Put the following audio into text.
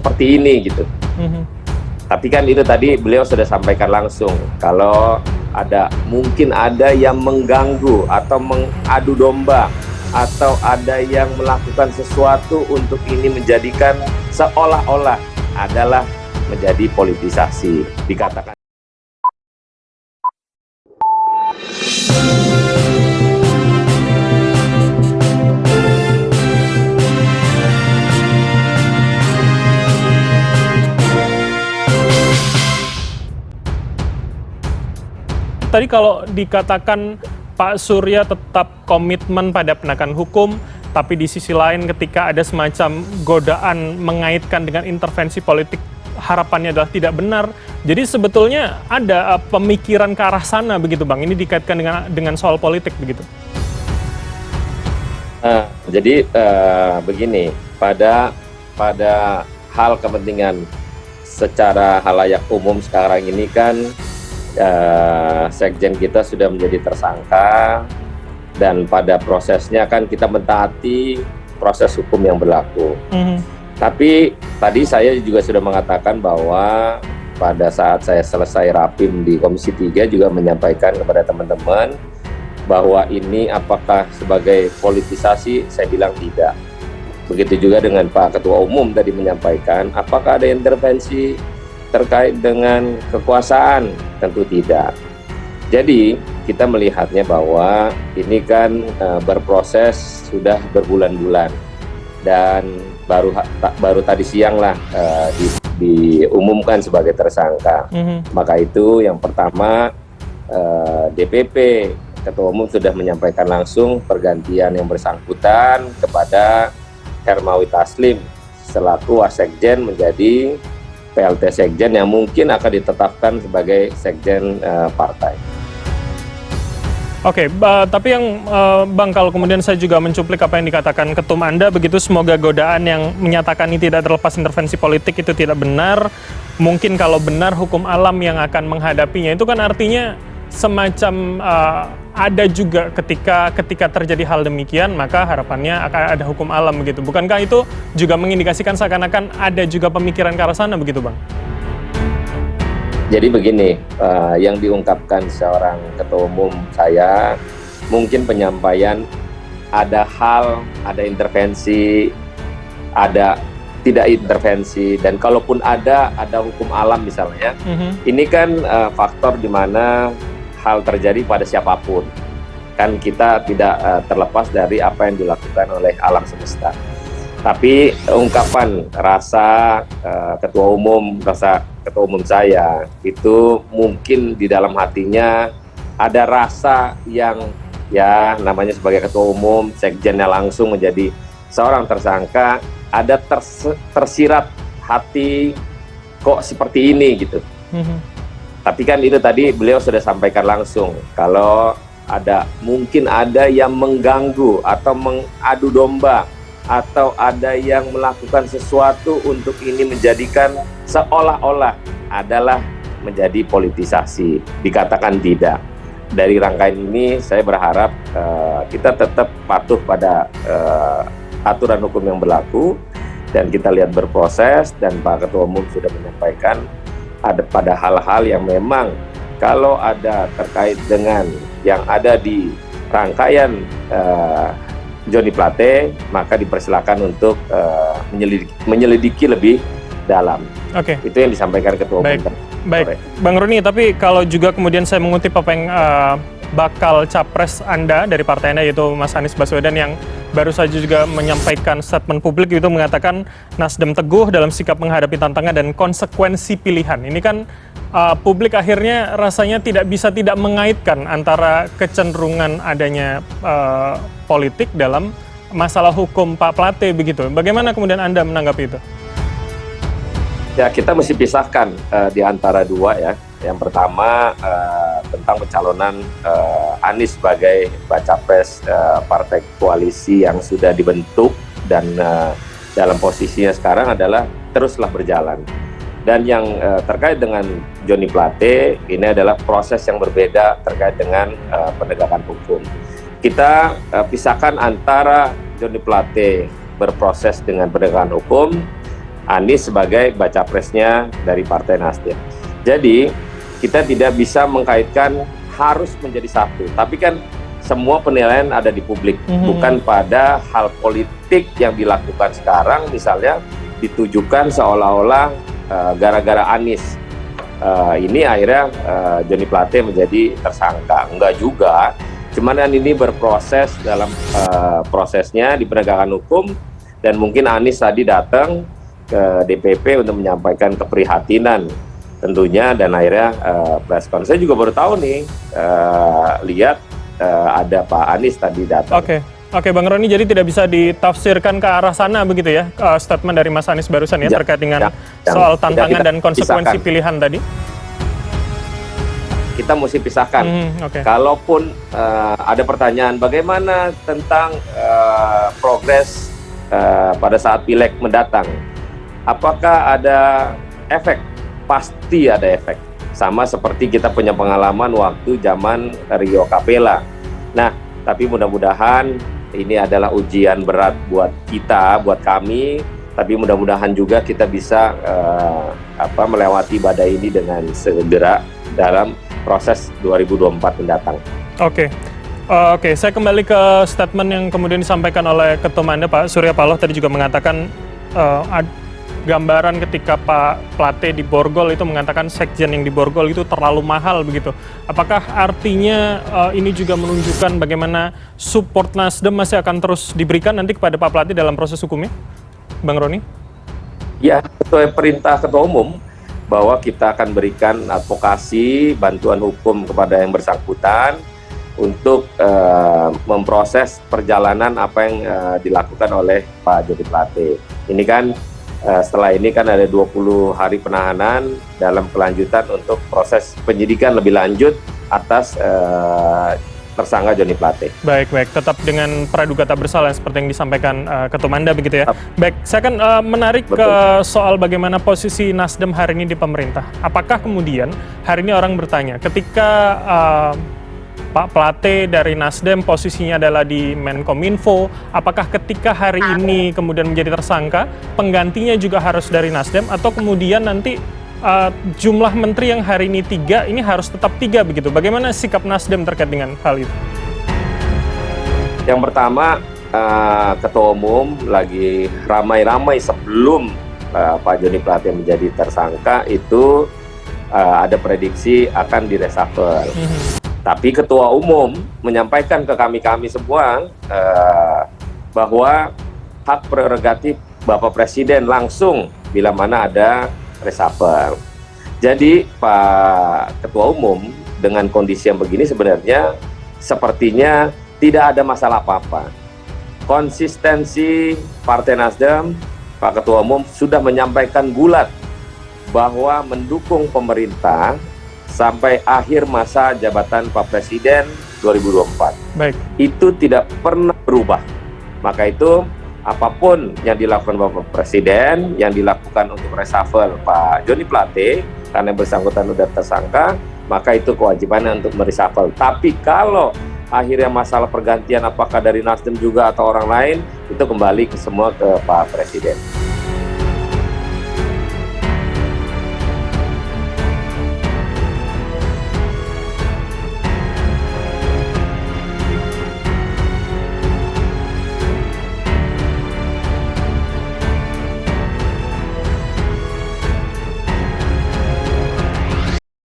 seperti ini gitu. Tapi kan itu tadi beliau sudah sampaikan langsung, kalau mungkin ada yang mengganggu atau mengadu domba, atau ada yang melakukan sesuatu untuk ini menjadikan seolah-olah adalah menjadi politisasi, dikatakan. Tadi kalau dikatakan Pak Surya tetap komitmen pada penegakan hukum, tapi di sisi lain ketika ada semacam godaan mengaitkan dengan intervensi politik, harapannya adalah tidak benar. Jadi sebetulnya ada pemikiran ke arah sana begitu Bang, ini dikaitkan dengan soal politik begitu. Jadi begini, pada hal kepentingan secara halayak umum sekarang ini kan sekjen kita sudah menjadi tersangka, dan pada prosesnya kan kita mentaati proses hukum yang berlaku. Tapi tadi saya juga sudah mengatakan bahwa pada saat saya selesai rapim di Komisi 3 juga menyampaikan kepada teman-teman bahwa ini apakah sebagai politisasi, saya bilang tidak. Begitu juga dengan Pak Ketua Umum tadi menyampaikan, apakah ada intervensi terkait dengan kekuasaan? Tentu tidak. Jadi kita melihatnya bahwa ini kan berproses sudah berbulan-bulan, dan baru tadi siang lah diumumkan sebagai tersangka. Maka itu yang pertama, DPP Ketua Umum sudah menyampaikan langsung pergantian yang bersangkutan kepada Hermawi Taslim selaku Wasekjen menjadi PLT Sekjen yang mungkin akan ditetapkan sebagai Sekjen partai. Oke, tapi yang Bang, kalau kemudian saya juga mencuplik apa yang dikatakan ketum Anda, begitu semoga godaan yang menyatakan ini tidak terlepas intervensi politik itu tidak benar. Mungkin kalau benar hukum alam yang akan menghadapinya, itu kan artinya semacam ada juga ketika terjadi hal demikian, maka harapannya akan ada hukum alam begitu. Bukankah itu juga mengindikasikan seakan-akan ada juga pemikiran ke arah sana begitu Bang? Jadi begini, yang diungkapkan seorang ketua umum saya, mungkin penyampaian ada intervensi, ada tidak intervensi, dan kalaupun ada hukum alam misalnya. Ini kan faktor di mana hal terjadi pada siapapun. Kan kita tidak terlepas dari apa yang dilakukan oleh alam semesta. Tapi ungkapan rasa ketua umum saya itu mungkin di dalam hatinya ada rasa yang, ya namanya sebagai ketua umum, sekjennya langsung menjadi seorang tersangka, ada tersirat hati kok seperti ini gitu. Tapi kan itu tadi beliau sudah sampaikan langsung, kalau mungkin ada yang mengganggu atau mengadu domba, atau ada yang melakukan sesuatu untuk ini menjadikan seolah-olah adalah menjadi politisasi, dikatakan tidak. Dari rangkaian ini saya berharap kita tetap patuh pada aturan hukum yang berlaku, dan kita lihat berproses, dan Pak Ketua Umum sudah menyampaikan ada pada hal-hal yang memang kalau ada terkait dengan yang ada di rangkaian Johnny Plate, maka dipersilakan untuk menyelidiki lebih dalam. Oke. Itu yang disampaikan Ketua Umum. Baik, Bang Roni, tapi kalau juga kemudian saya mengutip apa yang bakal capres Anda dari partai Anda, yaitu Mas Anies Baswedan, yang baru saja juga menyampaikan statement publik itu mengatakan Nasdem teguh dalam sikap menghadapi tantangan dan konsekuensi pilihan. Ini kan publik akhirnya rasanya tidak bisa tidak mengaitkan antara kecenderungan adanya politik dalam masalah hukum Pak Plate begitu. Bagaimana kemudian Anda menanggapi itu? Ya, kita mesti pisahkan di antara dua ya. Yang pertama tentang pencalonan Anies sebagai baca pres partai koalisi yang sudah dibentuk, dan dalam posisinya sekarang adalah teruslah berjalan. Dan yang terkait dengan Johnny Plate, ini adalah proses yang berbeda terkait dengan penegakan hukum. Kita pisahkan antara Johnny Plate berproses dengan penegakan hukum Anies sebagai baca presnya dari Partai Nasdem. Jadi kita tidak bisa mengkaitkan harus menjadi satu, tapi kan semua penilaian ada di publik, bukan pada hal politik yang dilakukan sekarang, misalnya ditujukan seolah-olah gara-gara Anies ini akhirnya Joni Plate menjadi tersangka. Enggak juga, cuman kan ini berproses dalam prosesnya di penegakan hukum, dan mungkin Anies tadi datang ke DPP untuk menyampaikan keprihatinan tentunya, dan akhirnya press conference. Saya juga baru tahu nih, lihat ada Pak Anies tadi datang. Oke, Bang Roni, jadi tidak bisa ditafsirkan ke arah sana begitu ya, statement dari Mas Anies barusan ya, terkait dengan soal tantangan dan konsekuensi pilihan tadi? Kita mesti pisahkan. Kalaupun ada pertanyaan bagaimana tentang progres pada saat pileg mendatang, apakah ada efek? Pasti ada efek. Sama seperti kita punya pengalaman waktu zaman Rio Capella. Nah, tapi mudah-mudahan ini adalah ujian berat buat kita, buat kami. Tapi mudah-mudahan juga kita bisa melewati badai ini dengan segera dalam proses 2024 mendatang. Oke, saya kembali ke statement yang kemudian disampaikan oleh Ketum Anda, Pak Surya Paloh, tadi juga mengatakan gambaran ketika Pak Plate di Borgol itu mengatakan sekjen yang di Borgol itu terlalu mahal begitu. Apakah artinya ini juga menunjukkan bagaimana support Nasdem masih akan terus diberikan nanti kepada Pak Plate dalam proses hukumnya, Bang Roni? Ya, sesuai perintah Ketua Umum bahwa kita akan berikan advokasi, bantuan hukum kepada yang bersangkutan untuk memproses perjalanan apa yang dilakukan oleh Pak Joni Plate. Ini kan setelah ini kan ada 20 hari penahanan dalam kelanjutan untuk proses penyidikan lebih lanjut atas tersangka Joni Plate. Baik, tetap dengan praduga tak bersalah seperti yang disampaikan Ketum Anda begitu ya. Baik, saya akan menarik ke soal bagaimana posisi Nasdem hari ini di pemerintah. Apakah kemudian hari ini orang bertanya, ketika Pak Plate dari Nasdem posisinya adalah di Menkominfo, apakah ketika hari ini kemudian menjadi tersangka, penggantinya juga harus dari Nasdem, atau kemudian nanti jumlah menteri yang hari ini 3, ini harus tetap 3 begitu? Bagaimana sikap Nasdem terkait dengan hal itu? Yang pertama, Ketua Umum lagi ramai-ramai sebelum Pak Joni Plate menjadi tersangka itu ada prediksi akan direshuffle. Tapi Ketua Umum menyampaikan ke kami semua bahwa hak prerogatif Bapak Presiden langsung bila mana ada reshuffle. Jadi Pak Ketua Umum dengan kondisi yang begini sebenarnya sepertinya tidak ada masalah apa-apa. Konsistensi Partai Nasdem, Pak Ketua Umum sudah menyampaikan bulat bahwa mendukung pemerintah sampai akhir masa jabatan Pak Presiden 2024. Baik. Itu tidak pernah berubah. Maka itu apapun yang dilakukan Bapak Presiden, yang dilakukan untuk reshuffle Pak Joni Plate, karena bersangkutan sudah tersangka, maka itu kewajibannya untuk mereshuffle. Tapi kalau akhirnya masalah pergantian apakah dari Nasdem juga atau orang lain, itu kembali ke semua ke Pak Presiden.